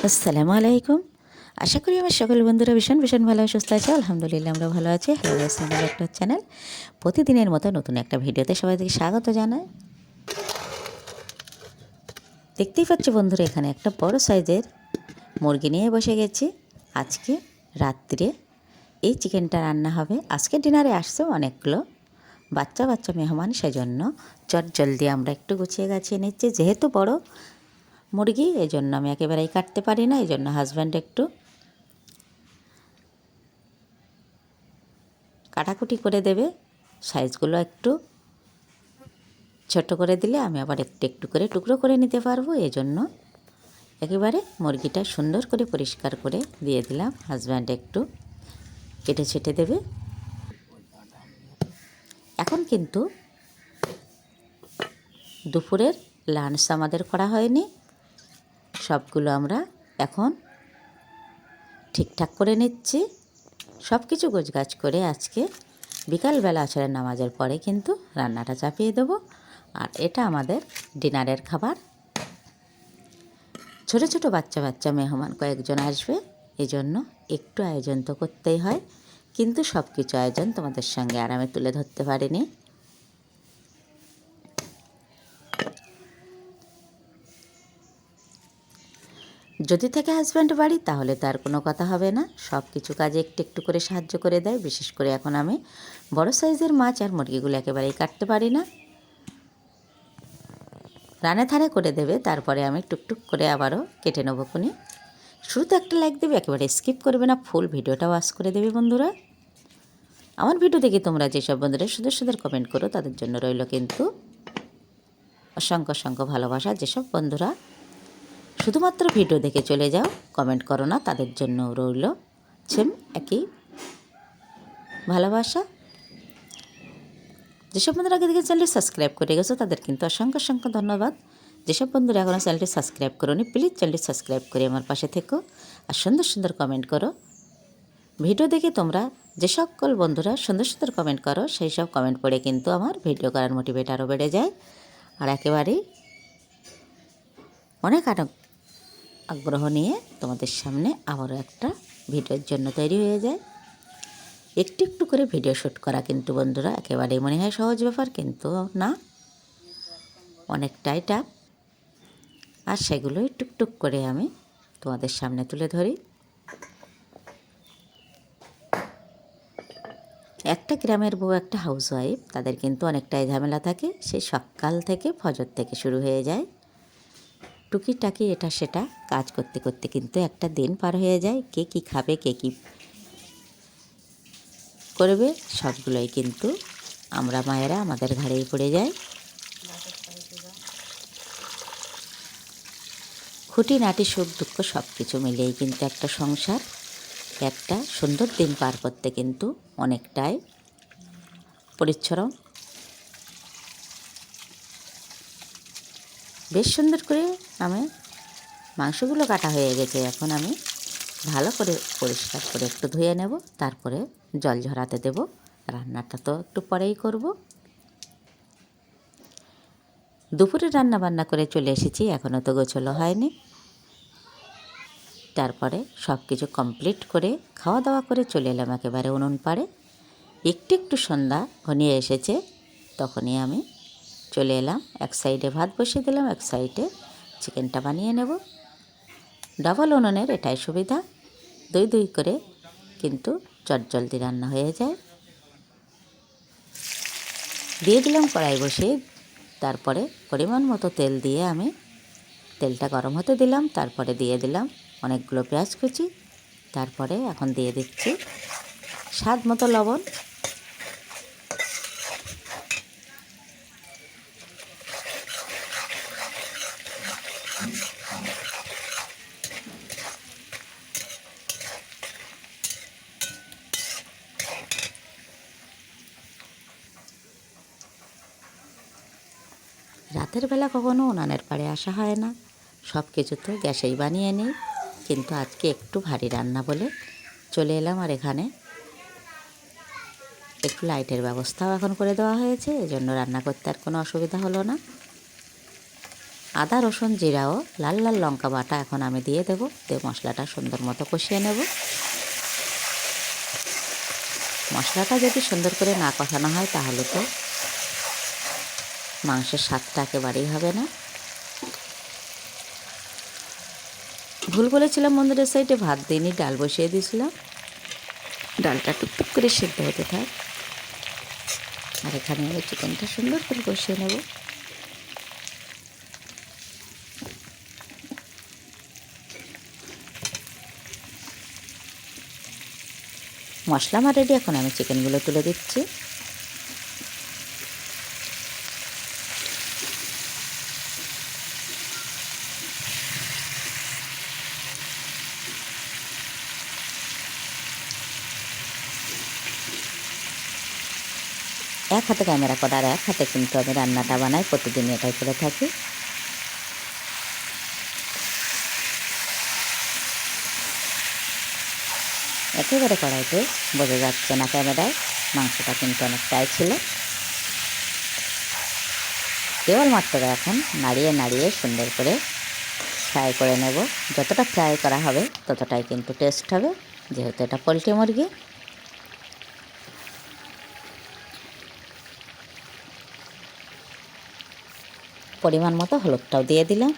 আসসালামু আলাইকুম। আশা করি আমার সকল বন্ধুরা ভীষণ ভীষণ ভালো সুস্থ আছে। আলহামদুলিল্লাহ আমরা ভালো আছি। হ্যালো ইসলামের একটা চ্যানেল। প্রতিদিনের মতো নতুন একটা ভিডিওতে সবাইকে স্বাগত জানাই। দেখতেই পাচ্ছি বন্ধুরা, এখানে একটা বড় সাইজের মুরগি নিয়ে বসে গেছি। আজকে রাত্রে এই চিকেনটা রান্না হবে। আজকে ডিনারে আসছে অনেকগুলো বাচ্চা বাচ্চা মেহমান, সেজন্য জলদি আমরা একটু গুছিয়ে গাছিয়ে নিচ্ছি। যেহেতু বড় মুরগি, এই জন্য আমি একেবারেই কাটতে পারি না, এই জন্য হাজব্যান্ড একটু কাটাকুটি করে দেবে। সাইজগুলো একটু ছোট করে দিলে আমি আবার একটু একটু করে টুকরো করে নিতে পারবো। এই জন্য একেবারে মুরগিটা সুন্দর করে পরিষ্কার করে দিয়ে দিলাম। হাজব্যান্ড একটু কেটে ছেটে দেবে। এখন কিন্তু দুপুরের লাঞ্চ আমাদের করা হয়নি। সবগুলো আমরা এখন ঠিকঠাক করে নিচ্ছি। সব কিছু গোছগাছ করে আজকে বিকালবেলা আসরের নামাজের পরে কিন্তু রান্নাটা চাপিয়ে দেবো। আর এটা আমাদের ডিনারের খাবার। ছোট ছোট বাচ্চা বাচ্চা মেহমান কয়েকজন আসবে, এই জন্য একটু আয়োজন তো করতেই হয়। কিন্তু সব কিছু আয়োজন তোমাদের সঙ্গে আর আমি তুলে ধরতে পারিনি। যদি থাকে হাজব্যান্ড বাড়ি, তাহলে তার কোনো কথা হবে না। সব কিছু কাজে একটু একটু করে সাহায্য করে দেয়। বিশেষ করে এখন আমি বড় সাইজের মাছ আর মুরগিগুলো একেবারেই কাটতে পারি না। রানে থানে করে দেবে, তারপরে আমি টুকটুক করে আবারও কেটে নেবো খুনি। শুরুতে একটা লাইক দেবে, একেবারে স্কিপ করবে না, ফুল ভিডিওটা ওয়াচ করে দেবে বন্ধুরা। আমার ভিডিও দেখে তোমরা যেসব বন্ধুরা সুন্দর সুন্দর কমেন্ট করো, তাদের জন্য রইল কিন্তু অসংখ্য অসংখ্য ভালোবাসা। যেসব বন্ধুরা শুধুমাত্র ভিডিও দেখে চলে যাও, কমেন্ট করো না, তাদের জন্য রইল সেম একই ভালোবাসা। যেসব বন্ধুরা আগে থেকে চ্যানেলটি সাবস্ক্রাইব করে গেছো, তাদের কিন্তু অসংখ্য অসংখ্য ধন্যবাদ। যেসব বন্ধুরা এখনও চ্যানেলটি সাবস্ক্রাইব করোনি, প্লিজ চ্যানেলটি সাবস্ক্রাইব করে আমার পাশে থেকো আর সুন্দর সুন্দর কমেন্ট করো। ভিডিও দেখে তোমরা যে সকল বন্ধুরা সুন্দর সুন্দর কমেন্ট করো, সেই সব কমেন্ট পড়ে কিন্তু আমার ভিডিও করার মোটিভেট আরও বেড়ে যায়। আর একেবারেই অনেক আগ্রহ নিয়ে তোমাদের সামনে আবারও একটা ভিডিওর জন্য তৈরি হয়ে যায়। একটু একটু করে ভিডিও শ্যুট করা কিন্তু বন্ধুরা একেবারেই মনে হয় সহজ ব্যাপার, কিন্তু না, অনেকটাই টাফ। আর সেগুলোই টুকটুক করে আমি তোমাদের সামনে তুলে ধরি। একটা গ্রামের বউ, একটা হাউসওয়াইফ, তাদের কিন্তু অনেকটাই ঝামেলা থাকে। সেই সকাল থেকে ফজর থেকে শুরু হয়ে যায়। টুকিটাকি এটা সেটা কাজ করতে করতে কিন্তু একটা দিন পার হয়ে যায়। কে কী খাবে, কে কী করবে, সবগুলোই কিন্তু আমরা মায়েরা আমাদের ঘাড়েই পড়ে যায়। খুঁটিনাটি সুখ দুঃখ সব কিছু মিলিয়েই কিন্তু একটা সংসার, একটা সুন্দর দিন পার করতে কিন্তু অনেকটাই পরিশ্রম। বেশ সুন্দর করে আমি মাংসগুলো কাটা হয়ে গেছে। এখন আমি ভালো করে পরিষ্কার করে একটু ধুয়ে নেব, তারপরে জল ঝরাতে দেব। রান্নাটা তো একটু পরেই করব। দুপুরে রান্না বান্না করে চলে এসেছি, এখনও তো গোছলো হয়নি। তারপরে সব কিছু কমপ্লিট করে খাওয়া দাওয়া করে চলে এলাম একেবারে উনুন পাড়ে। একটু একটু সন্ধ্যা ঘনিয়ে এসেছে, তখনই আমি চলে এলাম। এক সাইডে ভাত বসিয়ে দিলাম, এক সাইডে চিকেনটা বানিয়ে নেব। ডাবল উনুনের এটাই সুবিধা, দুই দুই করে কিন্তু চটজলদি রান্না হয়ে যায়। দিয়ে দিলাম কড়াই বসিয়ে, তারপরে পরিমাণ মতো তেল দিয়ে আমি তেলটা গরম হতে দিলাম। তারপরে দিয়ে দিলাম অনেকগুলো পেঁয়াজ কুচি। তারপরে এখন দিয়ে দিচ্ছি স্বাদ মতো লবণ। রাতের বেলা কখনো উনানের পাড়ে আসা হয় না, সব কিছু তো গ্যাসেই বানিয়ে নিই। কিন্তু আজকে একটু ভারী রান্না বলে চলে এলাম। আর এখানে একটু লাইটের ব্যবস্থাও এখন করে দেওয়া হয়েছে, এজন্য রান্না করতে আর কোনো অসুবিধা হলো না। আদা রসুন জিরাও লাল লাল লঙ্কা বাটা এখন আমি দিয়ে দেবো। দিয়ে মশলাটা সুন্দর মতো কষিয়ে নেব। মশলাটা যদি সুন্দর করে না কষানো হয় তাহলে তো মাংসের স্বাদটা একেবারেই হবে না। ভুল বলেছিলাম বন্ধুরা, সাইডে ভাত দিইনি, ডাল বসিয়ে দিয়েছিলাম। ডালটা টুকটুক করে সিদ্ধ হতে থাক। আর এখানে আমি চিকেনটা সুন্দর করে কষিয়ে নেব। মশলা আমার রেডি, এখন আমি চিকেনগুলো তুলে দিচ্ছি। এক হাতে ক্যামেরা করা আর এক হাতে কিন্তু আমি রান্নাটা বানাই, প্রতিদিন এটাই করে থাকি। একেবারে কড়াইতে বোঝা যাচ্ছে না ক্যামেরায়, মাংসটা কিন্তু অনেকটাই ছিল। কেবলমাত্র এখন নাড়িয়ে নাড়িয়ে সুন্দর করে ফ্রাই করে নেব। যতটা ফ্রাই করা হবে ততটাই কিন্তু টেস্ট হবে, যেহেতু এটা পোলট্রি মুরগি। পরিমাণ মতো হলুদটাও দিয়ে দিলাম।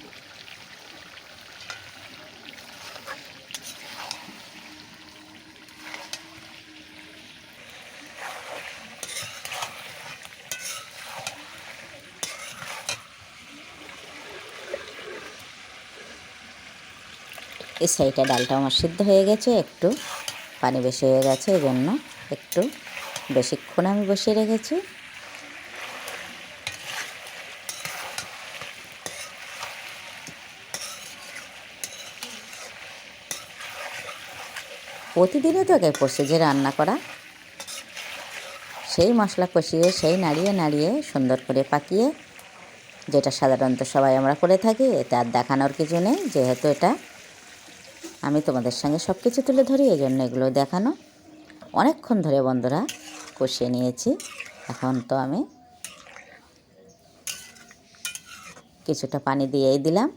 এই সাইডে ডালটা আমার সিদ্ধ হয়ে গেছে, একটু পানি বেশি হয়ে গেছে, এই জন্য একটু বেশিক্ষণ আমি বসিয়ে রেখেছি। প্রতিদিনই তো একে প্রসেসে রান্না করা, সেই মশলা কষিয়ে সেই নাড়িয়ে নাড়িয়ে সুন্দর করে পাকিয়ে, যেটা সাধারণত সবাই আমরা করে থাকি। এতে আর দেখানোর কিছু নেই, যেহেতু এটা আমি তোমাদের সঙ্গে সব কিছু তুলে ধরি, এই জন্য এগুলো দেখানো। অনেকক্ষণ ধরে বন্ধুরা কষিয়ে নিয়েছি। এখন তো আমি কিছুটা পানি দিয়েই দিলাম।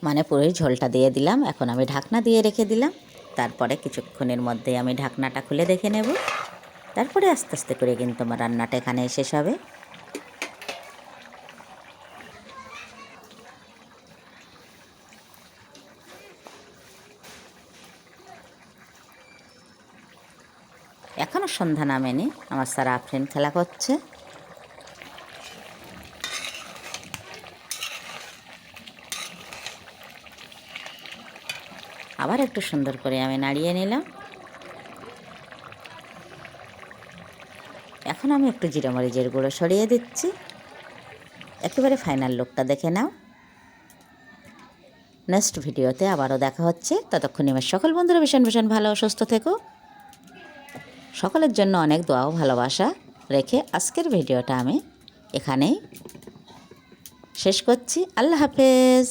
মানে পুরোই ঝোলটা দিয়ে দিলাম। এখন আমি ঢাকনা দিয়ে রেখে দিলাম। তারপরে কিছুক্ষণের মধ্যে আমি ঢাকনাটা খুলে দেখে নেব। তারপরে আস্তে আস্তে করে কিন্তু আমার রান্নাটা এখানে শেষ হবে। এখনও সন্ধ্যা নামেনি, আমার স্যার আফরিন খেলা করছে। আবার একটু সুন্দর করে আমি নাড়িয়ে নিলাম। এখন আমি একটু জিরা মরিচের গুঁড়ো সরিয়ে দিচ্ছি। একেবারে ফাইনাল লুকটা দেখে নাও। নেক্সট ভিডিওতে আবারও দেখা হচ্ছে। ততক্ষণে আমার সকল বন্ধুরা ভীষণ ভীষণ ভালো ও সুস্থ থেকো। সকলের জন্য অনেক দোয়া ও ভালোবাসা রেখে আজকের ভিডিওটা আমি এখানেই শেষ করছি। আল্লাহ হাফেজ।